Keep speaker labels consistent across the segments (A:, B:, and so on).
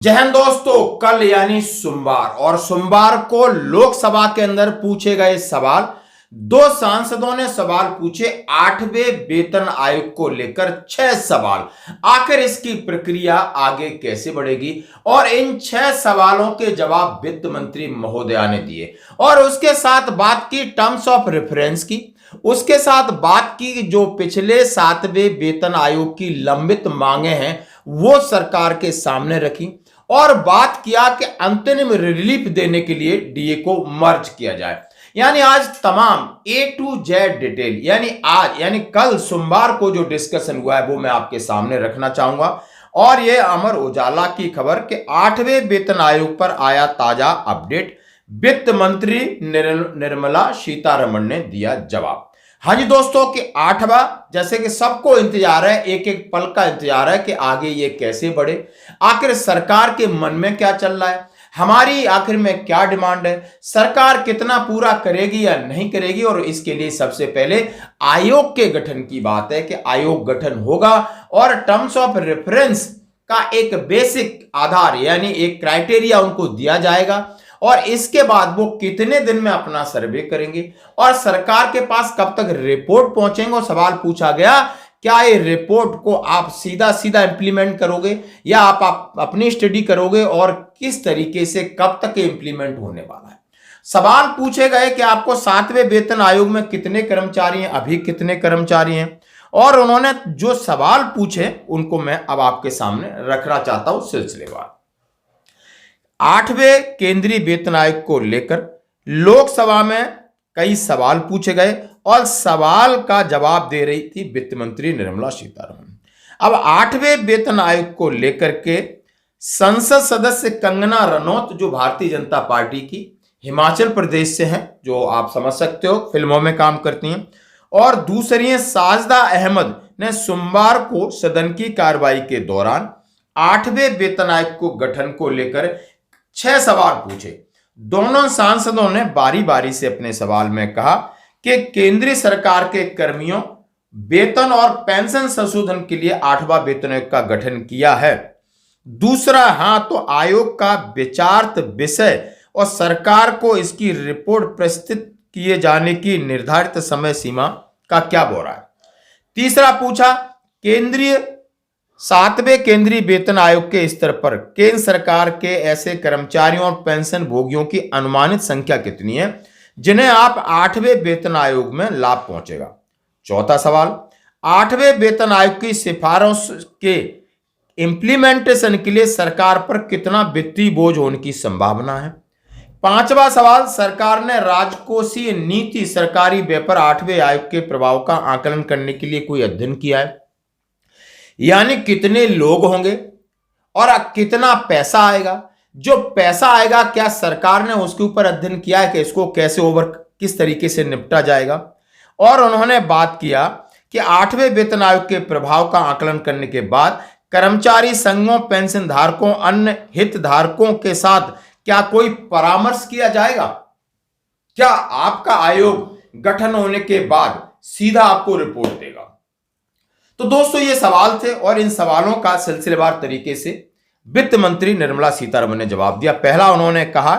A: जय हिंद दोस्तों, कल यानी सोमवार और सोमवार को लोकसभा के अंदर पूछे गए सवाल, दो सांसदों ने सवाल पूछे 8वें वेतन आयोग को लेकर 6 सवाल। आखिर इसकी प्रक्रिया आगे कैसे बढ़ेगी और इन 6 सवालों के जवाब वित्त मंत्री महोदया ने दिए और उसके साथ बात की टर्म्स ऑफ रेफरेंस की, उसके साथ बात की जो पिछले 7वें वेतन आयोग की लंबित मांगे हैं वो सरकार के सामने रखी और बात किया कि अंतरिम रिलीफ देने के लिए डीए को मर्ज किया जाए। यानी आज तमाम A to Z डिटेल यानी कल सोमवार को जो डिस्कशन हुआ है वो मैं आपके सामने रखना चाहूंगा। और ये अमर उजाला की खबर कि 8वें वेतन आयोग पर आया ताजा अपडेट, वित्त मंत्री निर्मला सीतारमण ने दिया जवाब। हाँ जी दोस्तों, कि 8वां जैसे कि सबको इंतजार है, एक एक पल का इंतजार है कि आगे ये कैसे बढ़े, आखिर सरकार के मन में क्या चल रहा है, हमारी आखिर में क्या डिमांड है, सरकार कितना पूरा करेगी या नहीं करेगी। और इसके लिए सबसे पहले आयोग के गठन की बात है कि आयोग गठन होगा और टर्म्स ऑफ रेफरेंस का एक बेसिक आधार यानी एक क्राइटेरिया उनको दिया जाएगा और इसके बाद वो कितने दिन में अपना सर्वे करेंगे और सरकार के पास कब तक रिपोर्ट पहुंचेंगे। और सवाल पूछा गया, क्या ये रिपोर्ट को आप सीधा सीधा इंप्लीमेंट करोगे या आप अपनी स्टडी करोगे और किस तरीके से कब तक ये इंप्लीमेंट होने वाला है। सवाल पूछे गए कि आपको 7वें वेतन आयोग में कितने कर्मचारी हैं, अभी कितने कर्मचारी हैं, और उन्होंने जो सवाल पूछे उनको मैं अब आपके सामने रखना चाहता हूं सिलसिलेवार। 8वें केंद्रीय वेतन आयोग को लेकर लोकसभा में कई सवाल पूछे गए और सवाल का जवाब दे रही थी वित्त मंत्री निर्मला सीतारमण। अब 8वें वेतन आयोग को लेकर के संसद सदस्य कंगना रनौत जो भारतीय जनता पार्टी की हिमाचल प्रदेश से हैं, जो आप समझ सकते हो फिल्मों में काम करती हैं, और दूसरी है साजदा अहमद ने सोमवार को सदन की कार्रवाई के दौरान 8वें वेतन आयोग को गठन को लेकर 6 सवाल पूछे। दोनों सांसदों ने बारी बारी से अपने सवाल में कहा कि केंद्रीय सरकार के कर्मियों वेतन और पेंशन संशोधन के लिए 8वां वेतन आयोग का गठन किया है। दूसरा, हां तो आयोग का विचारार्थ विषय और सरकार को इसकी रिपोर्ट प्रस्तुत किए जाने की निर्धारित समय सीमा का क्या ब्यौरा है। तीसरा पूछा, 7वें केंद्रीय वेतन आयोग के स्तर पर केंद्र सरकार के ऐसे कर्मचारियों और पेंशन भोगियों की अनुमानित संख्या कितनी है जिन्हें आप 8वें वेतन आयोग में लाभ पहुंचेगा। चौथा सवाल, 8वें वेतन आयोग की सिफारिश के इंप्लीमेंटेशन के लिए सरकार पर कितना वित्तीय बोझ होने की संभावना है। पांचवा सवाल, सरकार ने राजकोषीय नीति सरकारी व्यय पर 8वें आयोग के प्रभाव का आकलन करने के लिए कोई अध्ययन किया है, यानी कितने लोग होंगे और कितना पैसा आएगा। जो पैसा आएगा क्या सरकार ने उसके ऊपर अध्ययन किया है कि इसको कैसे किस तरीके से निपटा जाएगा। और उन्होंने बात किया कि 8वें वेतन आयोग के प्रभाव का आकलन करने के बाद कर्मचारी संघों, पेंशन धारकों, अन्य हितधारकों के साथ क्या कोई परामर्श किया जाएगा। क्या आपका आयोग गठन होने के बाद सीधा आपको रिपोर्ट देगा। तो दोस्तों ये सवाल थे और इन सवालों का सिलसिलेवार तरीके से वित्त मंत्री निर्मला सीतारमण ने जवाब दिया। पहला, उन्होंने कहा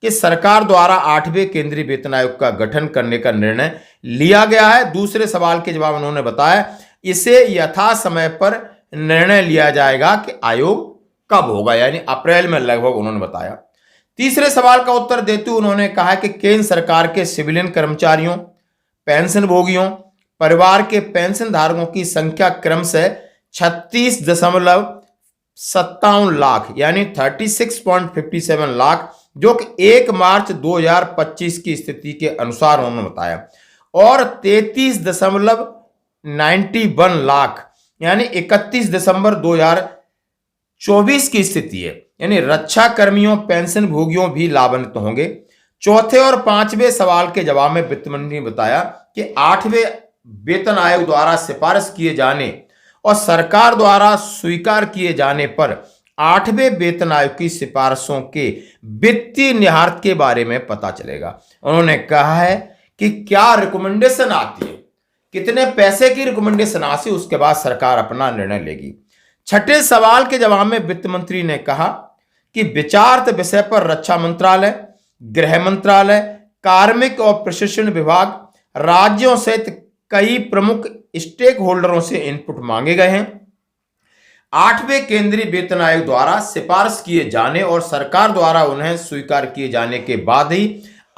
A: कि सरकार द्वारा 8वें केंद्रीय वेतन आयोग का गठन करने का निर्णय लिया गया है। दूसरे सवाल के जवाब उन्होंने बताया इसे यथा समय पर निर्णय लिया जाएगा कि आयोग कब होगा, यानी अप्रैल में लगभग उन्होंने बताया। तीसरे सवाल का उत्तर देते हुए उन्होंने कहा कि केंद्र सरकार के सिविलियन कर्मचारियों, पेंशन भोगियों, परिवार के पेंशन धारकों की संख्या क्रमशः 36.57 लाख यानी 36.57 लाख, जो कि 1 मार्च 2025 की स्थिति के अनुसार उन्होंने बताया, और 33.91 लाख यानी 31 दिसंबर 2024 की स्थिति है, यानी रक्षा कर्मियों, पेंशन भोगियों भी लाभान्वित होंगे। चौथे और पांचवें सवाल के जवाब में वित्त मंत्री ने बताया कि 8वें वेतन आयोग द्वारा सिफारिश किए जाने और सरकार द्वारा स्वीकार किए जाने पर 8वें वेतन आयोग की सिफारिशों के वित्तीय निहितार्थ के बारे में पता चलेगा। उन्होंने कहा है कि क्या रिकमेंडेशन आती है, कितने पैसे की रिकमेंडेशन आती है, उसके बाद सरकार अपना निर्णय लेगी। छठे सवाल के जवाब में वित्त मंत्री ने कहा कि विचारित विषय पर रक्षा मंत्रालय, गृह मंत्रालय, कार्मिक और प्रशिक्षण विभाग, राज्यों सहित कई प्रमुख स्टेक होल्डरों से इनपुट मांगे गए हैं। 8वें केंद्रीय वेतन आयोग द्वारा सिफारिश किए जाने और सरकार द्वारा उन्हें स्वीकार किए जाने के बाद ही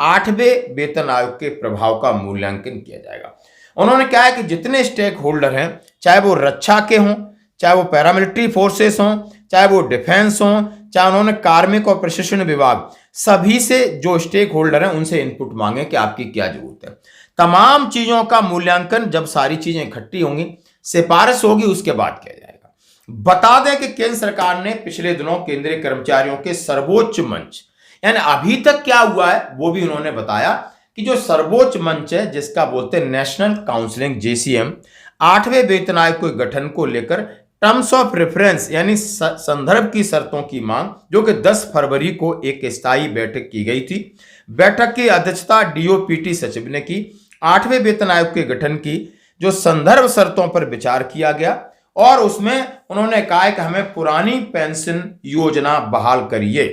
A: 8वें वेतन आयोग के प्रभाव का मूल्यांकन किया जाएगा। उन्होंने कहा है कि जितने स्टेक होल्डर हैं, चाहे वो रक्षा के हों, चाहे वो पैरामिलिट्री फोर्सेस हों, चाहे वो डिफेंस हों, चाहे उन्होंने कार्मिक और प्रशिक्षण विभाग, सभी से जो स्टेक होल्डर हैं उनसे इनपुट मांगे कि आपकी क्या जरूरत है। तमाम चीजों का मूल्यांकन जब सारी चीजें इकट्ठी होंगी, सिफारिश होगी, उसके बाद किया जाएगा। बता दें कि केंद्र सरकार ने पिछले दिनों केंद्रीय कर्मचारियों के सर्वोच्च मंच, यानी अभी तक क्या हुआ है वो भी उन्होंने बताया कि जो सर्वोच्च मंच है, जिसका बोलते हैं नेशनल काउंसिलिंग JCM, 8वें वेतन आयोग के गठन को लेकर टर्म्स ऑफ रेफरेंस यानी संदर्भ की शर्तों की मांग, जो कि 10 फरवरी को एक स्थायी बैठक की गई थी। बैठक की अध्यक्षता DOPT सचिव ने की। 8वें वेतन आयोग के गठन की जो संदर्भ शर्तों पर विचार किया गया और उसमें उन्होंने कहा कि हमें पुरानी पेंशन योजना बहाल करिए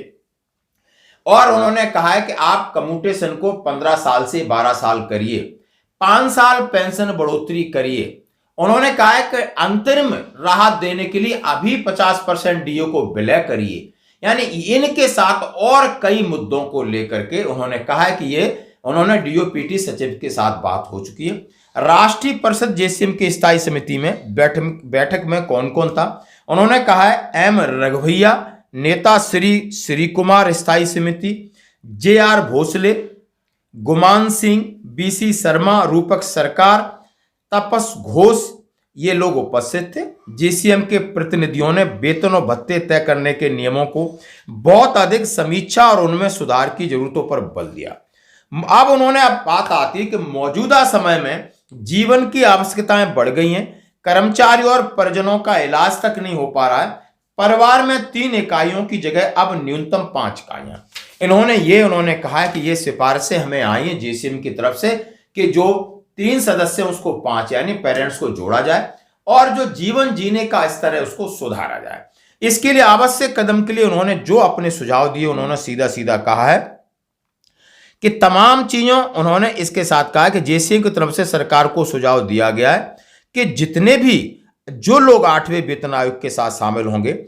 A: और उन्होंने कहा है कि आप कम्यूटेशन को 15 साल से 12 साल करिए, 5 साल पेंशन बढ़ोतरी करिए। उन्होंने कहा है कि अंतरिम राहत देने के लिए अभी 50% DO को विलय करिए। यानी इनके साथ और कई मुद्दों को लेकर के उन्होंने कहा है कि ये उन्होंने DOPT सचिव के साथ बात हो चुकी है। राष्ट्रीय परिषद JCM की स्थायी समिति में बैठक में कौन कौन था? उन्होंने कहा है M रघुवैया, नेता श्री कुमार स्थायी समिति, JR भोसले, गुमान सिंह, BC शर्मा, रूपक सरकार, तपस घोष, ये लोग उपस्थित थे। JCM के प्रतिनिधियों ने वेतन और भत्ते तय करने के नियमों को बहुत अधिक समीक्षा और उनमें सुधार की जरूरतों पर बल दिया। अब उन्होंने बात आती है कि मौजूदा समय में जीवन की आवश्यकताएं बढ़ गई हैं, कर्मचारियों और परिजनों का इलाज तक नहीं हो पा रहा है, परिवार में 3 इकाइयों की जगह अब न्यूनतम 5 इकाइयां। उन्होंने कहा है कि ये सिफारिशें हमें आई है JCM की तरफ से कि जो 3 सदस्य उसको 5 यानी पेरेंट्स को जोड़ा जाए और जो जीवन जीने का स्तर है उसको सुधारा जाए। इसके लिए आवश्यक कदम के लिए उन्होंने जो अपने सुझाव दिए, उन्होंने सीधा सीधा कहा है कि तमाम चीजों, उन्होंने इसके साथ कहा कि JCM की तरफ से सरकार को सुझाव दिया गया है कि जितने भी जो लोग 8वें वेतन आयोग के साथ शामिल होंगे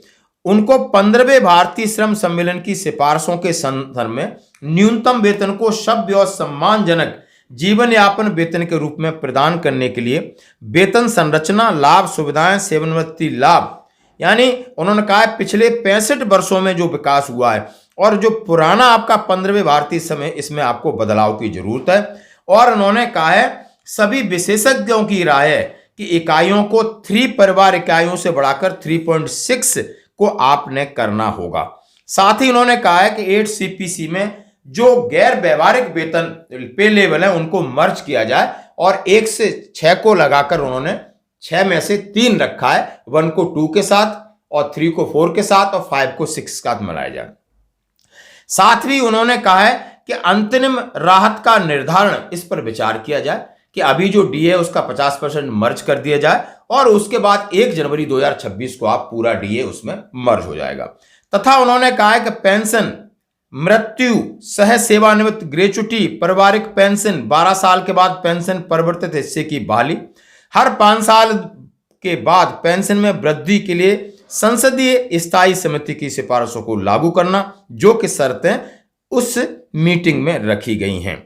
A: उनको 15वें भारतीय श्रम सम्मेलन की सिफारिशों के संदर्भ में न्यूनतम वेतन को सभ्य और सम्मानजनक जीवन यापन वेतन के रूप में प्रदान करने के लिए वेतन संरचना, लाभ, सुविधाएं, सेवानिवृत्ति लाभ, यानी उन्होंने कहा है पिछले 65 वर्षों में जो विकास हुआ है और जो पुराना आपका 15वें भारतीय समय, इसमें आपको बदलाव की जरूरत है। और उन्होंने कहा है सभी विशेषज्ञों की राय है कि इकाइयों को 3 परिवार इकाइयों से बढ़ाकर 3.6 को आपने करना होगा। साथ ही उन्होंने कहा है कि 8 CPC में जो गैर व्यवहारिक वेतन पे लेवल है उनको मर्ज किया जाए और 1 से 6 को लगाकर उन्होंने 6 में से 3 रखा है, 1 को 2 के साथ और 3 को 4 के साथ और 5 को 6 के साथ मिलाया जाए। साथ ही उन्होंने कहा है कि अंतरिम राहत का निर्धारण, इस पर विचार किया जाए कि अभी जो DA है उसका 50% मर्ज कर दिया जाए और उसके बाद 1 जनवरी 2026 को आप पूरा DA उसमें मर्ज हो जाएगा। तथा उन्होंने कहा है कि पेंशन, मृत्यु, सह सेवानिवृत्त, ग्रेचुटी, पारिवारिक पेंशन, 12 साल के बाद पेंशन परिवर्तित हिस्से की बहाली, हर 5 साल के बाद पेंशन में वृद्धि के लिए संसदीय स्थायी समिति की सिफारिशों को लागू करना, जो कि शर्तें उस मीटिंग में रखी गई हैं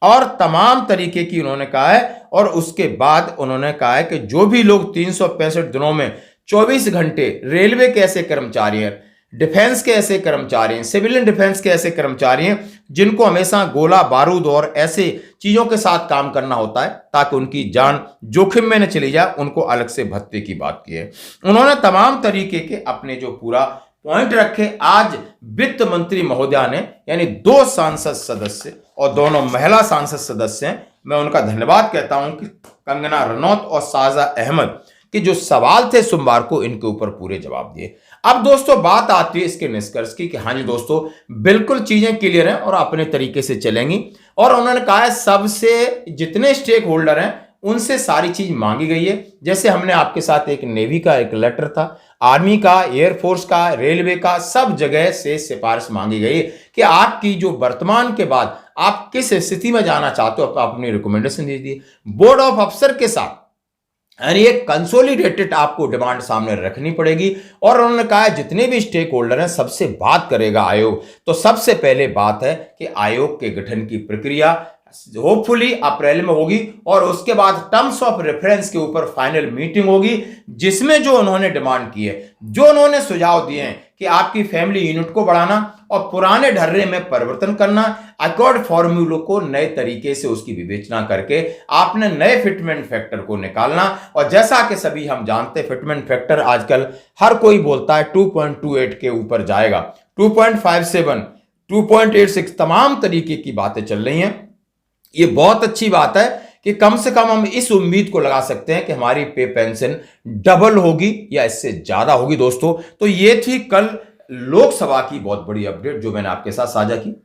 A: और तमाम तरीके की उन्होंने कहा है। और उसके बाद उन्होंने कहा है कि जो भी लोग 365 दिनों में 24 घंटे रेलवे के ऐसे कर्मचारी हैं, डिफेंस के ऐसे कर्मचारी हैं, सिविलियन डिफेंस के ऐसे कर्मचारी हैं जिनको हमेशा गोला बारूद और ऐसे चीजों के साथ काम करना होता है ताकि उनकी जान जोखिम में न चली जाए, उनको अलग से भत्ते की बात की है। उन्होंने तमाम तरीके के अपने जो पूरा पॉइंट रखे। आज वित्त मंत्री महोदया ने, यानी 2 सांसद सदस्य और दोनों महिला सांसद सदस्य हैं, मैं उनका धन्यवाद कहता हूं कि कंगना रनौत और साजा अहमद के जो सवाल थे सोमवार को, इनके ऊपर पूरे जवाब दिए। अब दोस्तों बात आती है इसके निष्कर्ष की कि हाँ जी दोस्तों बिल्कुल चीजें क्लियर हैं और अपने तरीके से चलेंगी। और उन्होंने कहा है सबसे जितने स्टेक होल्डर हैं उनसे सारी चीज मांगी गई है। जैसे हमने आपके साथ एक नेवी का एक लेटर था, आर्मी का, एयरफोर्स का, रेलवे का, सब जगह से सिफारिश मांगी गई है कि आपकी जो वर्तमान के बाद आप किस स्थिति में जाना चाहते हो, आप अपनी रिकमेंडेशन दीजिए। बोर्ड ऑफ अफसर के साथ यानी एक कंसोलिडेटेड आपको डिमांड सामने रखनी पड़ेगी। और उन्होंने कहा है जितने भी स्टेक होल्डर हैं सबसे बात करेगा आयोग। तो सबसे पहले बात है कि आयोग के गठन की प्रक्रिया होपफुली अप्रैल में होगी और उसके बाद टर्म्स ऑफ रेफरेंस के ऊपर फाइनल मीटिंग होगी, जिसमें जो उन्होंने डिमांड की है, जो उन्होंने सुझाव दिए हैं कि आपकी फैमिली यूनिट को बढ़ाना और पुराने ढर्रे में परिवर्तन करना, अकॉर्ड फॉर्मूलों को नए तरीके से उसकी विवेचना करके आपने नए फिटमेंट फैक्टर को निकालना। और जैसा कि सभी हम जानते हैं फिटमेंट फैक्टर आजकल हर कोई बोलता है 2.28 के ऊपर जाएगा, 2.57, 2.86 तमाम तरीके की बातें चल रही हैं। ये बहुत अच्छी बात है कि कम से कम हम इस उम्मीद को लगा सकते हैं कि हमारी पे पेंशन डबल होगी या इससे ज्यादा होगी दोस्तों। तो ये थी कल लोकसभा की बहुत बड़ी अपडेट जो मैंने आपके साथ साझा की।